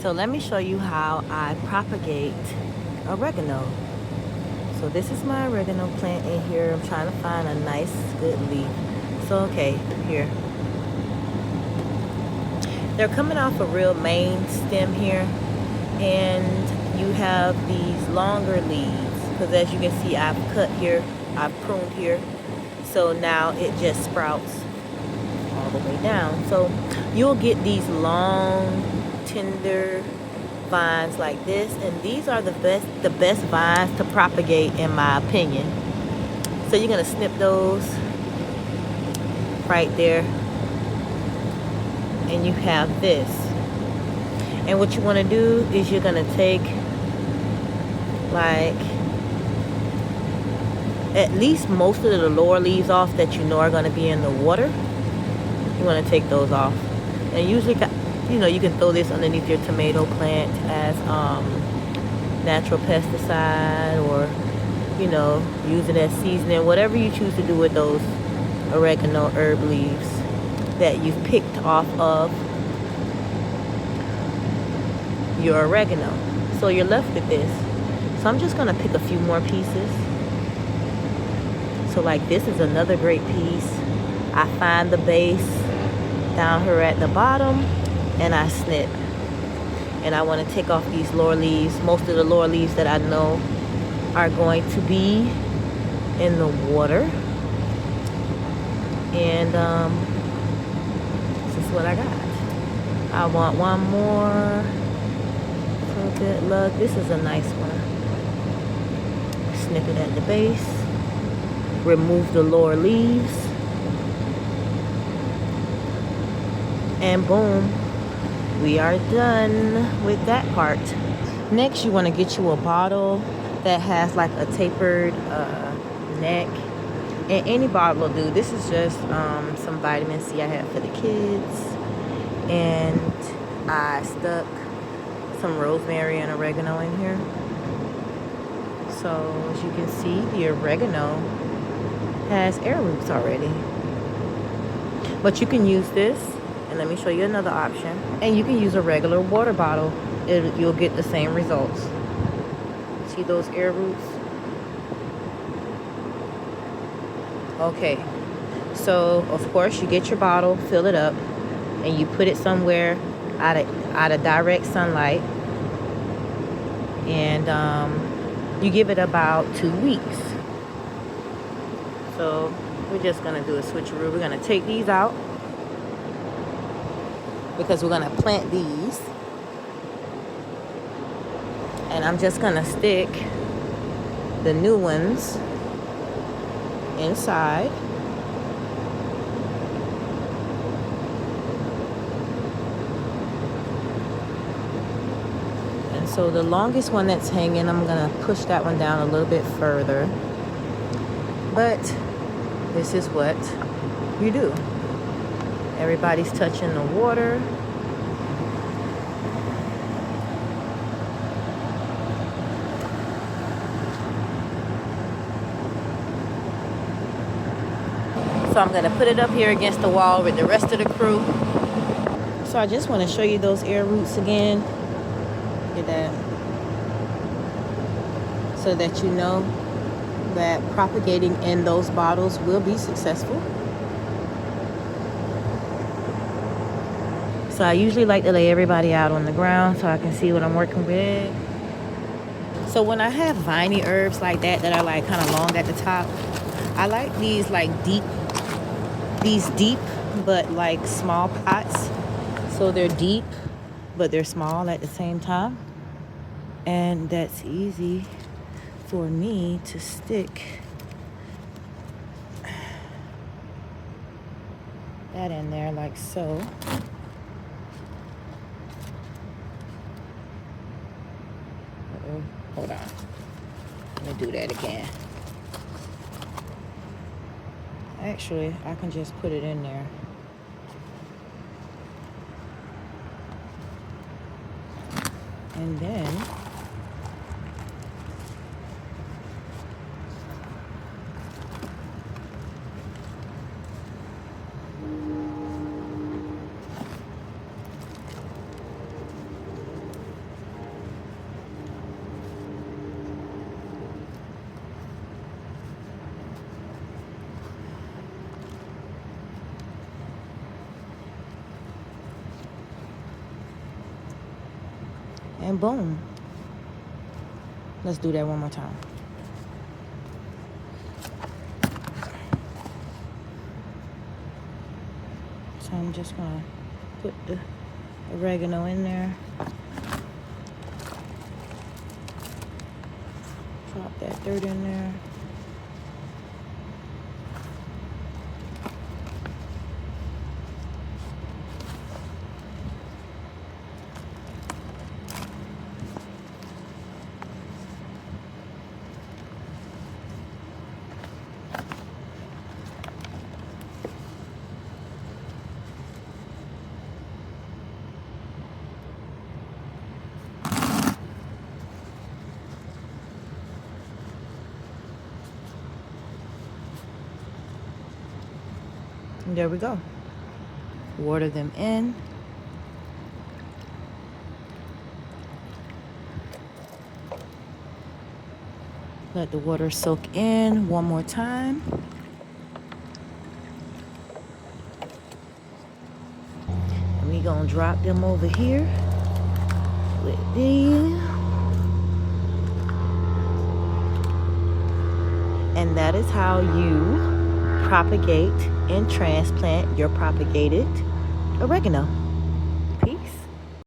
So let me show you how I propagate oregano. So this is my oregano plant in here. I'm trying to find a nice good leaf. So okay, here. They're coming off a real main stem here, and you have these longer leaves, because as you can see, I've cut here, I've pruned here, so now it just sprouts all the way down. So you'll get these long, tender vines like this, and these are the best vines to propagate in my opinion. So you're gonna snip those right there, and you have this. And what you want to do is you're gonna take like at least most of the lower leaves off that you know are going to be in the water. You want to take those off. And usually, you know, you can throw this underneath your tomato plant as natural pesticide, or, you know, use it as seasoning, whatever you choose to do with those oregano herb leaves that you've picked off of your oregano. So you're left with this. So I'm just going to pick a few more pieces. So like this is another great piece. I find the base down here at the bottom, and I snip. And I want to take off these lower leaves, most of the lower leaves that I know are going to be in the water. And this is what I got. I want one more. So good luck. This is a nice one. Snip it at the base. Remove the lower leaves, and boom, we are done with that part. Next, you want to get you a bottle that has like a tapered neck, and any bottle will do. This is just some vitamin C I have for the kids, and I stuck some rosemary and oregano in here. So as you can see, the oregano has air roots already, but you can use this, and let me show you another option, and you can use a regular water bottle. You'll get the same results. See those air roots? Okay, so of course you get your bottle, fill it up, and you put it somewhere out of direct sunlight, and you give it about 2 weeks. So we're just gonna do a switcheroo. We're gonna take these out because we're gonna plant these, and I'm just gonna stick the new ones inside. And so the longest one that's hanging, I'm gonna push that one down a little bit further. But this is what you do. Everybody's touching the water. So I'm going to put it up here against the wall with the rest of the crew. So I just want to show you those air roots again. Look at that. So that you know that propagating in those bottles will be successful. So I usually like to lay everybody out on the ground so I can see what I'm working with. So when I have viney herbs like that are like kind of long at the top, I like these deep but like small pots. So they're deep but they're small at the same time, and that's easy for me to stick that in there like so. Hold on, let me do that again. Actually, I can just put it in there. And then And boom. Let's do that one more time. So I'm just gonna put the oregano in there. Drop that dirt in there. And there we go. Water them in. Let the water soak in one more time. And we gonna drop them over here with these. And that is how you propagate and transplant your propagated oregano.